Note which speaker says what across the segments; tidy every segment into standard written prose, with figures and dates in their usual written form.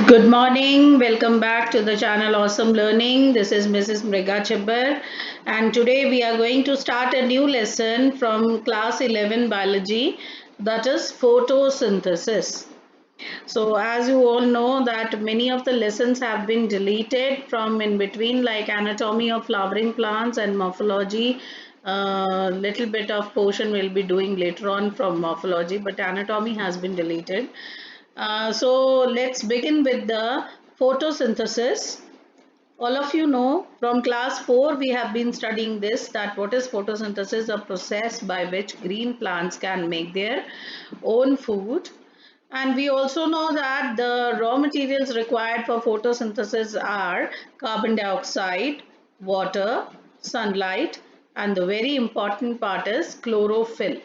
Speaker 1: Good morning. Welcome back to the channel Awesome Learning. This is Mrs. Mriga Chibber, and today we are going to start a new lesson from class 11 biology, that is photosynthesis. So as you all know that many of the lessons have been deleted from in between, like anatomy of flowering plants and morphology. Little bit of portion we'll be doing later on from morphology, but anatomy has been deleted. So let's begin with the photosynthesis. All of you know from class 4 we have been studying this, that what is photosynthesis, a process by which green plants can make their own food. And we also know that the raw materials required for photosynthesis are carbon dioxide, water, sunlight, and the very important part is chlorophyll.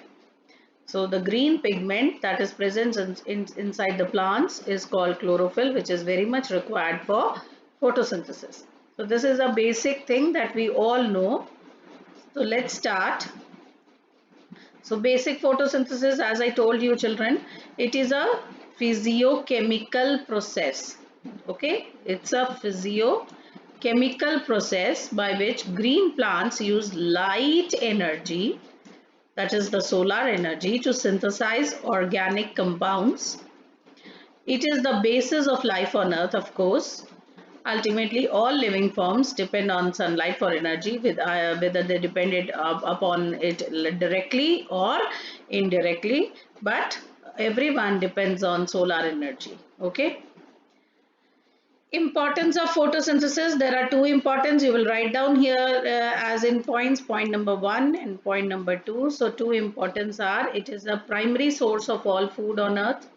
Speaker 1: So the green pigment that is present inside the plants is called chlorophyll, which is very much required for photosynthesis. So this is a basic thing that we all know. So let's start. So basic photosynthesis, as I told you children, it is a physiochemical process. Okay, it's a physiochemical process by which green plants use light energy, that is the solar energy, to synthesize organic compounds. It is the basis of life on earth, of course. Ultimately, all living forms depend on sunlight for energy, whether they depended upon it directly or indirectly, but everyone depends on solar energy. Okay. Importance of photosynthesis, there are two importance. You will write down here as in points, point number 1 and point number 2. So two importance are, it is the primary source of all food on earth.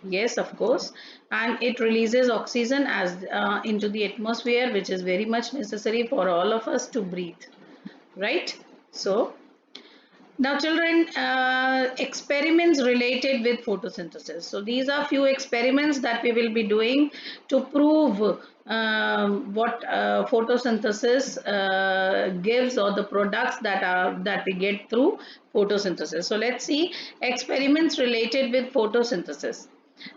Speaker 1: Yes, of course. And it releases oxygen as into the atmosphere, which is very much necessary for all of us to breathe, right? So now children, experiments related with photosynthesis. So these are few experiments that we will be doing to prove what photosynthesis gives, or the products that we get through photosynthesis. So let's see experiments related with photosynthesis.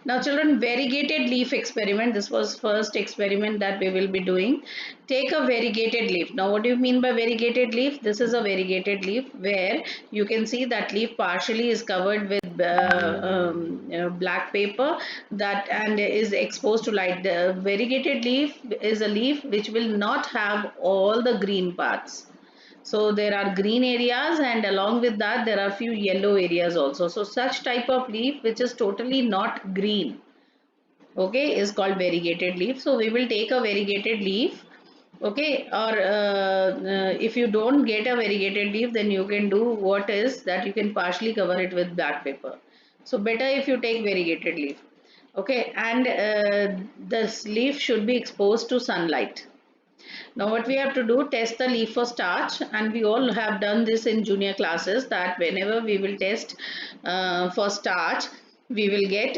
Speaker 1: Now children, variegated leaf experiment, this was first experiment that we will be doing. Take a variegated leaf. Now what do you mean by variegated leaf? This is a variegated leaf where you can see that leaf partially is covered with black paper that and is exposed to light. The variegated leaf is a leaf which will not have all the green parts. So there are green areas, and along with that there are few yellow areas also. So such type of leaf which is totally not green, okay, is called variegated leaf. So we will take a variegated leaf, okay, or if you don't get a variegated leaf, then you can do what is that you can partially cover it with black paper. So better if you take variegated leaf, okay, and this leaf should be exposed to sunlight. Now what we have to do, test the leaf for starch, and we all have done this in junior classes, that whenever we will test for starch, we will get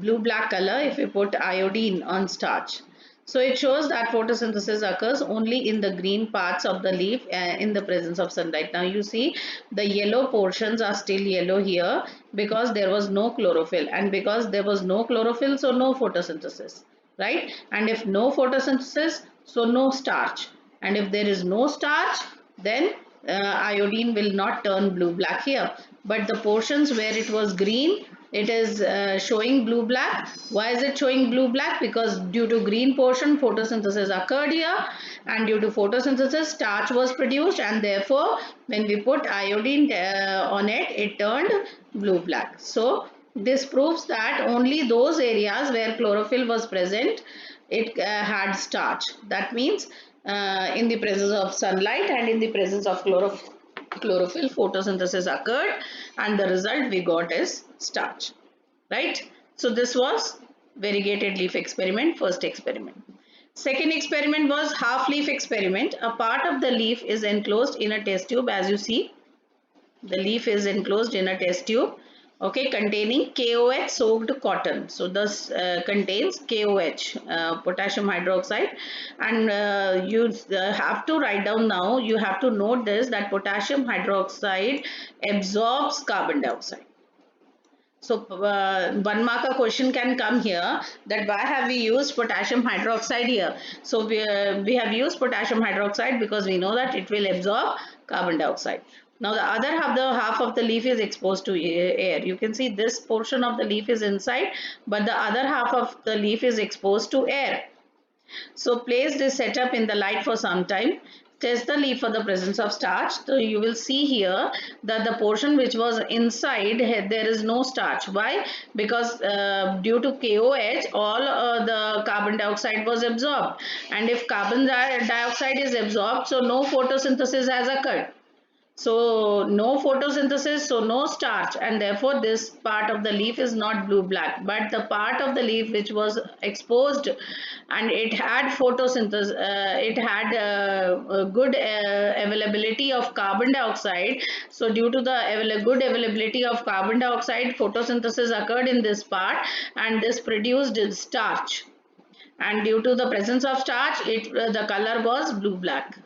Speaker 1: blue black color if we put iodine on starch. So it shows that photosynthesis occurs only in the green parts of the leaf in the presence of sunlight. Now you see the yellow portions are still yellow here because there was no chlorophyll, and because there was no chlorophyll, so no photosynthesis, right? And if no photosynthesis, so no starch. And if there is no starch, then iodine will not turn blue black here. But the portions where it was green, it is showing blue black. Why is it showing blue black? Because due to green portion, photosynthesis occurred here, and due to photosynthesis, starch was produced, and therefore when we put iodine on it, it turned blue black. So this proves that only those areas where chlorophyll was present, it had starch. That means in the presence of sunlight and in the presence of chlorophyll, photosynthesis occurred, and the result we got is starch, right? So this was variegated leaf experiment, first experiment. Second experiment was half leaf experiment. A part of the leaf is enclosed in a test tube. As you see, the leaf is enclosed in a test tube, okay, containing KOH soaked cotton. So this contains KOH, potassium hydroxide, and you have to write down now, you have to note this, that potassium hydroxide absorbs carbon dioxide. So one mark a question can come here, that why have we used potassium hydroxide here? So we have used potassium hydroxide because we know that it will absorb carbon dioxide. Now the other half of the leaf is exposed to air. You can see this portion of the leaf is inside, but the other half of the leaf is exposed to air. So place this setup in the light for some time. Test the leaf for the presence of starch. So you will see here that the portion which was inside, there is no starch. Why? Because due to KOH, all the carbon dioxide was absorbed. And if carbon dioxide is absorbed, so no photosynthesis has occurred. So no photosynthesis, so no starch, and therefore this part of the leaf is not blue black, but the part of the leaf which was exposed and it had photosynthesis, it had a good availability of carbon dioxide. So due to the good availability of carbon dioxide, photosynthesis occurred in this part and this produced starch, and due to the presence of starch, the color was blue black.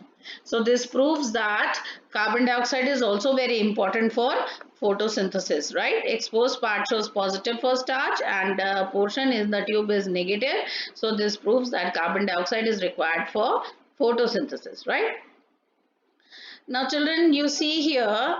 Speaker 1: So this proves that carbon dioxide is also very important for photosynthesis, right? Exposed part shows positive for starch and portion in the tube is negative. So this proves that carbon dioxide is required for photosynthesis, right? Now children, you see here,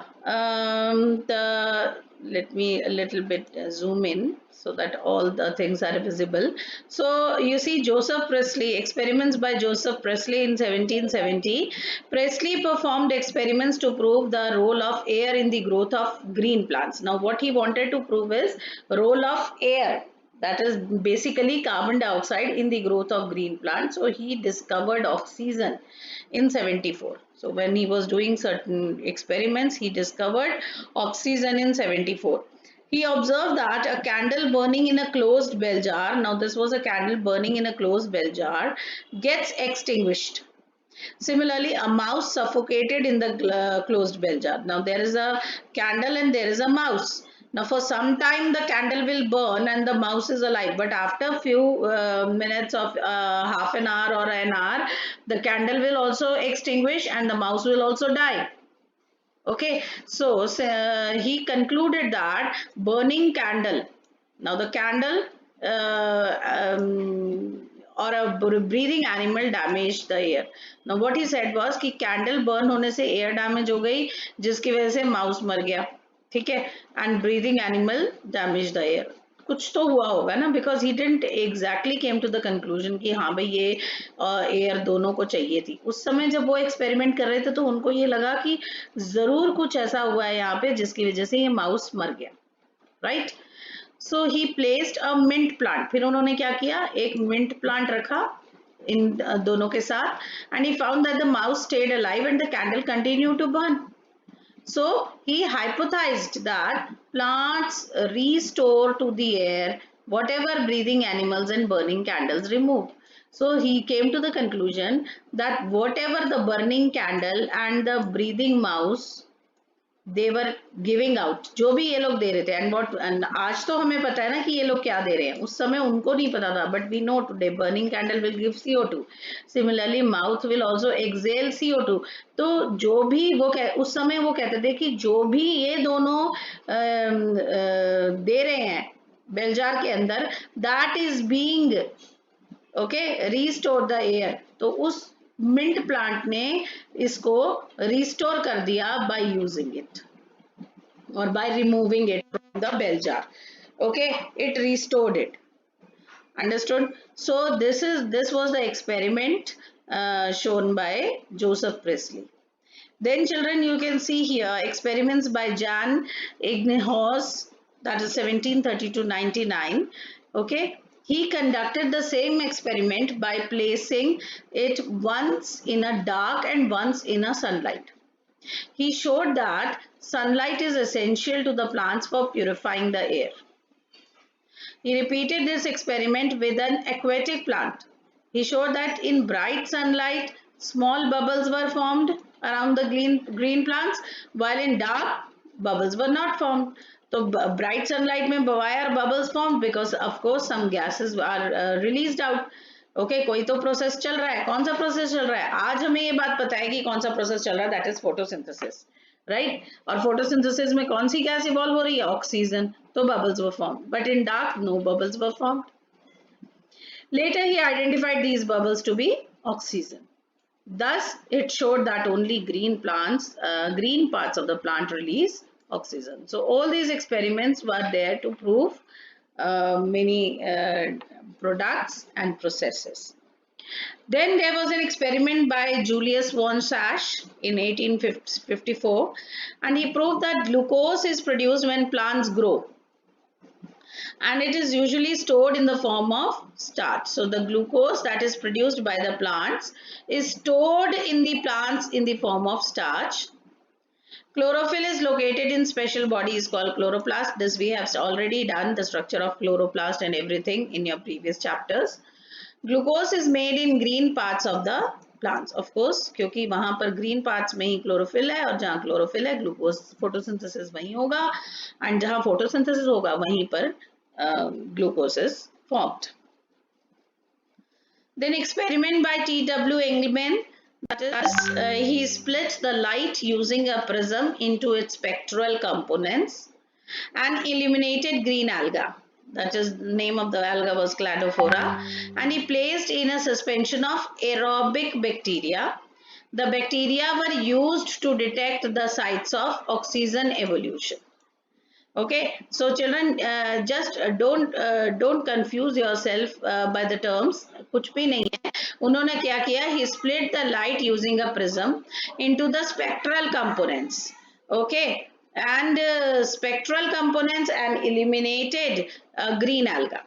Speaker 1: let me a little bit zoom in so that all the things are visible. So you see Joseph Priestley, experiments by Joseph Priestley in 1770. Priestley performed experiments to prove the role of air in the growth of green plants. Now what he wanted to prove is role of air, that is basically carbon dioxide, in the growth of green plants. So he discovered oxygen in 74. So when he was doing certain experiments, he discovered oxygen in 74. He observed that a candle burning in a closed bell jar, now this was a candle burning in a closed bell jar, gets extinguished. Similarly, a mouse suffocated in the closed bell jar. Now there is a candle and there is a mouse. Now for some time the candle will burn and the mouse is alive, but after few minutes of half an hour or an hour, the candle will also extinguish and the mouse will also die. Okay, so he concluded that burning candle, now the candle or a breathing animal damaged the air. Now what he said was कि candle burn होने से air damage हो गई, जिसकी वजह से mouse मर गया, ठीक है, and breathing animal damaged the air. कुछ तो हुआ होगा ना, because he didn't exactly came to the conclusion कि हाँ भाई ये एयर दोनों को चाहिए थी. उस समय जब वो एक्सपेरिमेंट कर रहे थे तो उनको ये लगा कि जरूर कुछ ऐसा हुआ है यहाँ पे जिसकी वजह से ये माउस मर गया, right? So he placed a mint plant. फिर उन्होंने क्या किया, एक मिंट प्लांट रखा इन दोनों के साथ, and he found that the mouse stayed alive and the candle continue to burn. So he hypothesized that plants restore to the air whatever breathing animals and burning candles remove. So he came to the conclusion that whatever the burning candle and the breathing mouse they were giving out, जो भी ये लोग दे रहे थे, and आज तो हमें पता है ना कि ये लोग क्या दे रहे हैं, उस समय उनको नहीं पता था, but we know today burning candle will give CO2. Similarly mouth will also exhale CO2. तो जो भी वो उस समय वो कहते थे कि जो भी ये दोनों दे रहे हैं बेलजार के अंदर, that is being restore the air. तो उस मिंट प्लांट ने इसको रिस्टोर कर दिया by using it or by removing it from the bell jar. Okay, it restored it. Understood? So this was the experiment shown by Joseph Priestley. Then children, you can see here experiments by Jan Egginghaus, that is 1730 to 99. Okay, he conducted the same experiment by placing it once in a dark and once in a sunlight. He showed that sunlight is essential to the plants for purifying the air. He repeated this experiment with an aquatic plant. He showed that in bright sunlight, small bubbles were formed around the green plants, while in dark, bubbles were not formed. So bright sunlight में why are bubbles formed? Because of course some gases are released out. Okay, कोई तो process चल रहा है. कौन सा process चल रहा है? आज हमें ये बात पता है कि कौन सा प्रोसेस चल रहा है, that is photosynthesis, right? और photosynthesis में कौन सी गैस इवॉल्व हो रही है? ऑक्सीजन. तो bubbles were formed, but in dark no bubbles were formed. Later he identified these bubbles to be oxygen. Thus it showed that only green parts of the plant release oxygen. So all these experiments were there to prove many products and processes. Then there was an experiment by Julius von Sachs in 1854, and he proved that glucose is produced when plants grow, and it is usually stored in the form of starch. So the glucose that is produced by the plants is stored in the plants in the form of starch. Chlorophyll is located in special bodies called chloroplast. This we have already done the structure of chloroplast and everything in your previous chapters. Glucose is made in green parts of the plants, of course, क्योंकि वहां पर green parts में ही chlorophyll है, और जहाँ chlorophyll है glucose photosynthesis वहीं होगा, and जहाँ photosynthesis होगा वहीं पर glucose is formed. Then experiment by T.W. Engelmann, that is, he split the light using a prism into its spectral components and eliminated green alga. That is, the name of the alga was Cladophora, and he placed in a suspension of aerobic bacteria. The bacteria were used to detect the sites of oxygen evolution. Okay, so children, just don't confuse yourself by the terms. कुछ भी नहीं है. उन्होंने क्या किया? He split the light using a prism into the spectral components. Okay, and spectral components, and eliminated green alga.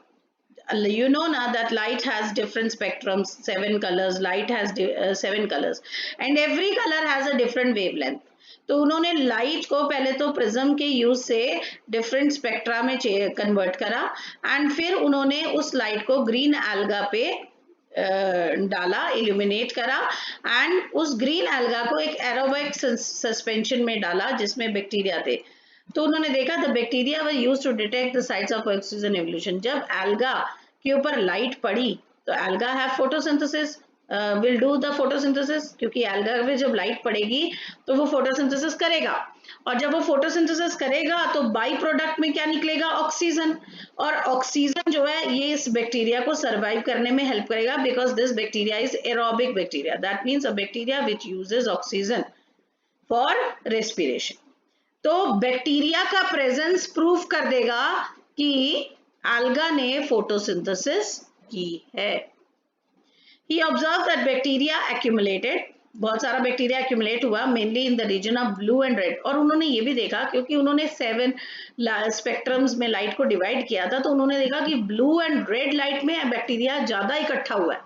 Speaker 1: You know now that light has different spectrums, 7 colors. Light has 7 colors, and every color has a different wavelength. तो उन्होंने light को पहले तो prism के use से different spectra में convert करा, and फिर उन्होंने उस लाइट को ग्रीन एल्गा पे डाला, इल्यूमिनेट करा, एंड उस ग्रीन एल्गा को एक एरोबिक सस्पेंशन में डाला जिसमें बैक्टीरिया थे. तो उन्होंने देखा the bacteria were used to detect the sites of oxygen evolution. जब एल्गा के ऊपर लाइट पड़ी तो alga have photosynthesis, will do the photosynthesis, क्योंकि एल्गा में जब लाइट पड़ेगी तो वो फोटोसिंथेसिस करेगा, और जब वो फोटोसिंथेसिस करेगा तो बाई प्रोडक्ट में क्या निकलेगा? ऑक्सीजन. और ऑक्सीजन जो है ये इस बैक्टीरिया को सर्वाइव करने में हेल्प करेगा, because this bacteria is aerobic bacteria. That means a bacteria which uses oxygen for respiration. तो बैक्टीरिया का प्रेजेंस प्रूफ कर देगा कि एल्गा ने फोटोसिंथेसिस की है. He observed that bacteria accumulated, बहुत सारा बैक्टीरिया एक्यूमुलेट हुआ mainly in the region of blue and red. और उन्होंने ये भी देखा, क्योंकि उन्होंने 7 स्पेक्ट्रम्स में लाइट को डिवाइड किया था, तो उन्होंने देखा कि ब्लू एंड रेड लाइट में बैक्टीरिया ज्यादा इकट्ठा हुआ है.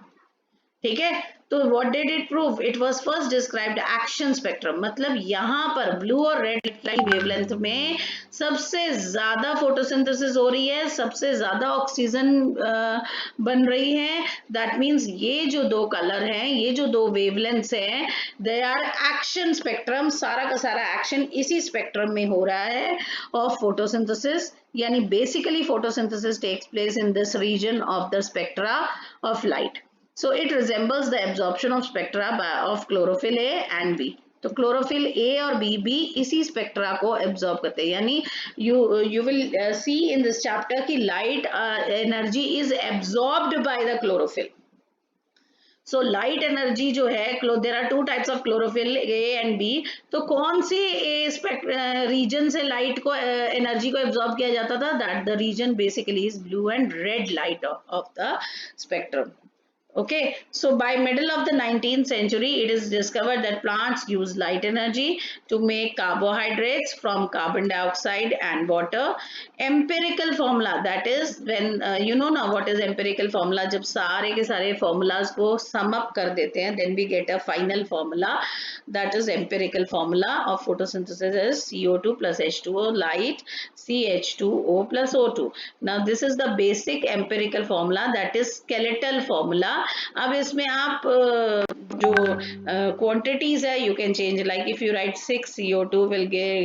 Speaker 1: ठीक है, तो what did it prove? It was first described action spectrum. मतलब यहाँ पर ब्लू और रेड लाइट वेवलेंथ में सबसे ज्यादा फोटोसिंथेसिस हो रही है, सबसे ज्यादा ऑक्सीजन बन रही है. दैट मीन्स ये जो दो कलर हैं, ये जो दो वेवलेंथ्स हैं, दे आर एक्शन स्पेक्ट्रम. सारा का सारा एक्शन इसी स्पेक्ट्रम में हो रहा है ऑफ फोटोसिंथेसिस. यानी basically photosynthesis takes place in this region of the spectra of light. So it resembles the absorption of spectra of chlorophyll A and B. तो chlorophyll A और B भी इसी स्पेक्ट्रा को एब्जॉर्ब करते हैं. यानी you will see in this chapter कि light energy is absorbed by the chlorophyll. So light energy जो है, there are 2 types of chlorophyll A and B. तो कौन सी रीजन से लाइट को एनर्जी को एब्जॉर्ब किया जाता था? That the region basically is blue and red light of the spectrum. Okay, so by middle of the 19th century, it is discovered that plants use light energy to make carbohydrates from carbon dioxide and water. Empirical formula, that is when you know now what is empirical formula. जब सारे के सारे formulas को sum up कर देते हैं, then we get a final formula. That is empirical formula of photosynthesis is CO2 plus H2O, light CH2O plus O2. Now this is the basic empirical formula, that is skeletal formula. अब इसमें आप जो quantities है you can change, like if you write 6 CO2 will give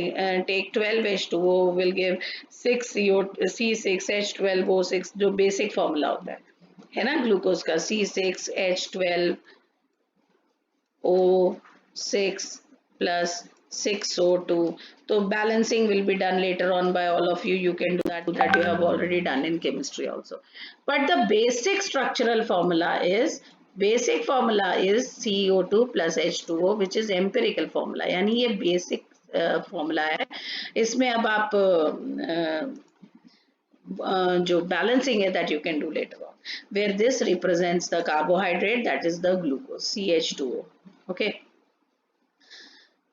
Speaker 1: take 12 H2O will give 6 C6 H12O6, जो basic formula होता है ना glucose का, C6H12O6 plus 6O2. So balancing will be done later on by all of you. You can do that you have already done in chemistry also. But the basic structural formula is CO2 plus H2O, which is empirical formula. यानी ये basic formula है. इसमें अब आप जो balancing है that you can do later on, where this represents the carbohydrate, that is the glucose, CH2O. Okay.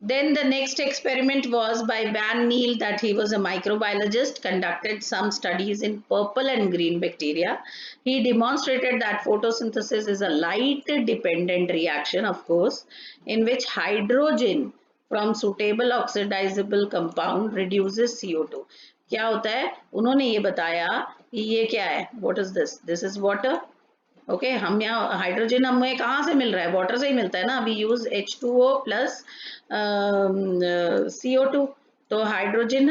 Speaker 1: Then the next experiment was by Van Niel, that he was a microbiologist, conducted some studies in purple and green bacteria. He demonstrated that photosynthesis is a light dependent reaction, of course, in which hydrogen from suitable oxidizable compound reduces CO2. क्या होता है? उन्होंने ये बताया कि ये क्या है? What is this? This is water. Okay हम यहाँ हाइड्रोजन हमें कहाँ से मिल रहा है? वाटर से ही मिलता है ना. We use H2O plus CO2. तो हाइड्रोजन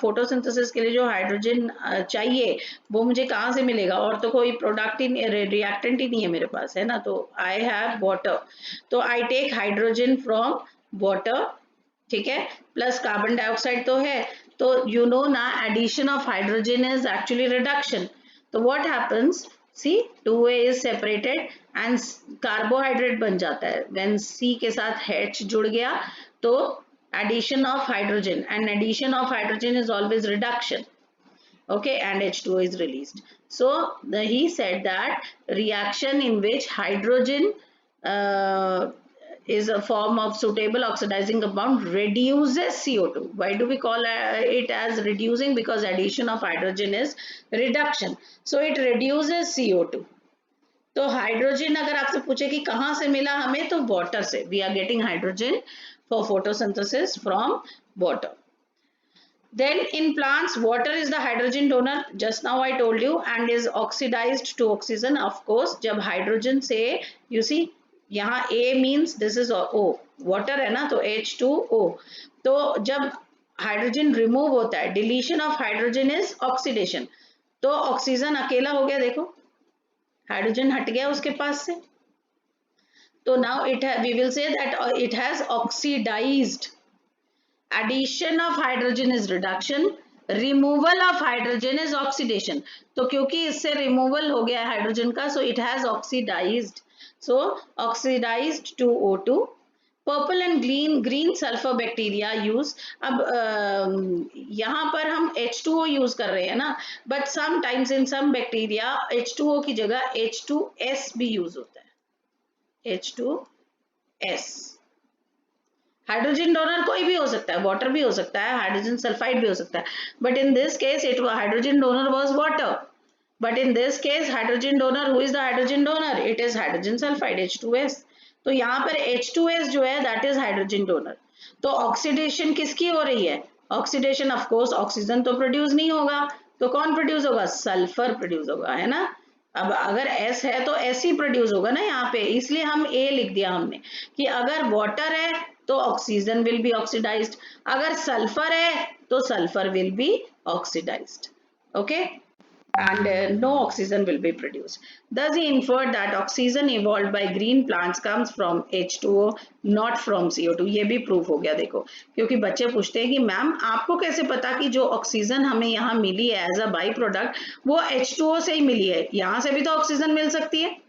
Speaker 1: फोटोसिंथेसिस के लिए जो हाइड्रोजन चाहिए वो मुझे कहाँ से मिलेगा? और तो कोई प्रोडक्ट ही रिएक्टेंट ही नहीं है मेरे पास, है ना. तो आई हैव वाटर, तो I take hydrogen from water, ठीक है, प्लस कार्बन डाइऑक्साइड तो है. तो यू नो ना, addition of hydrogen is actually reduction. तो what happens, See, 2A is separated and carbohydrate बन जाता है. When C के साथ H जुड़ गया तो addition of hydrogen, and addition of hydrogen is always reduction. Okay, and H2O is released. So he said that reaction in which hydrogen is a form of suitable oxidizing compound reduces CO2. Why do we call it as reducing? Because addition of hydrogen is reduction. So it reduces CO2. तो hydrogen अगर आपसे पूछे कि कहाँ से मिला हमें, तो वाटर से. We are getting hydrogen for photosynthesis from water. Then in plants, water is the hydrogen donor. Just now I told you, and is oxidized to oxygen. Of course, जब हाइड्रोजन से, you see, यहाँ A means this is O, water है ना, तो H2O. तो जब hydrogen remove होता है, deletion of hydrogen is oxidation. तो ऑक्सीजन अकेला हो गया, देखो हाइड्रोजन हट गया उसके पास से. तो now we will say that it has oxidised. Addition of hydrogen is reduction, removal of hydrogen is oxidation. तो क्योंकि इससे removal हो गया हाइड्रोजन का, so it has oxidized. So oxidized to O2. Purple and green sulfur bacteria use. अब यहाँ पर हम H2O यूज कर रहे हैं ना, but sometimes in some bacteria H2O की जगह H2S भी यूज होता है. H2S. हाइड्रोजन डोनर कोई भी हो सकता है, वाटर भी हो सकता है, हाइड्रोजन सल्फाइड भी हो सकता है. But in this case it hydrogen donor was water. But in this case hydrogen donor, who is the hydrogen donor? It is hydrogen sulphide H2S. तो यहाँ पर H2S जो है दैट इज हाइड्रोजन डोनर. तो ऑक्सीडेशन किसकी हो रही है? ऑक्सीडेशन ऑफ कोर्स ऑक्सीजन तो प्रोड्यूस नहीं होगा, तो कौन प्रोड्यूस होगा? सल्फर प्रोड्यूस होगा, है ना. अब अगर S है तो S ही प्रोड्यूस होगा ना यहाँ पे, इसलिए हम A लिख दिया हमने कि अगर वाटर है तो ऑक्सीजन विल बी ऑक्सीडाइज्ड, अगर सल्फर है तो sulphur will be oxidised. Okay, and no oxygen will be produced. Thus he inferred that oxygen evolved by green plants comes from H2O, not from CO2. ये भी proof हो गया. देखो, क्योंकि बच्चे पूछते हैं कि मैम आपको कैसे पता कि जो ऑक्सीजन हमें यहाँ मिली है एज अ बाई प्रोडक्ट वो H2O से ही मिली है, यहाँ से भी तो ऑक्सीजन मिल सकती है.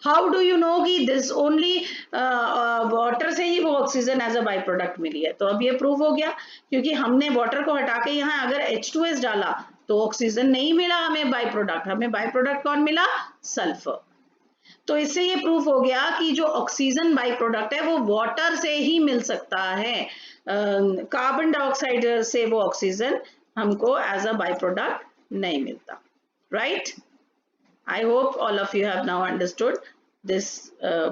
Speaker 1: हाउ डू यू नो कि दिस ओनली वाटर से ही वो oxygen as a by product मिली है? तो अब ये प्रूव हो गया, क्योंकि हमने वाटर को हटा के यहाँ अगर H2S डाला तो ऑक्सीजन नहीं मिला हमें बाई प्रोडक्ट. हमें बाई प्रोडक्ट कौन मिला? सल्फर. तो इससे ये प्रूफ हो गया कि जो ऑक्सीजन बाई प्रोडक्ट है वो वाटर से ही मिल सकता है. कार्बन डाइऑक्साइड से वो ऑक्सीजन हमको एज अ बाई प्रोडक्ट नहीं मिलता. Right? I hope all of you have now understood this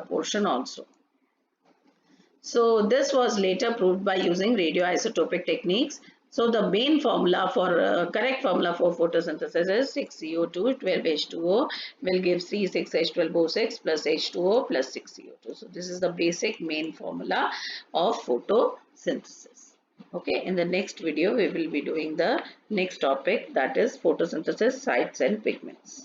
Speaker 1: portion also. So this was later proved by using radioisotopic techniques. So the main formula for correct formula for photosynthesis is 6CO2 12H2O will give 3,6H12O6 plus H2O plus 6CO2. So this is the basic main formula of photosynthesis. Okay, in the next video we will be doing the next topic, that is photosynthesis, sites and pigments.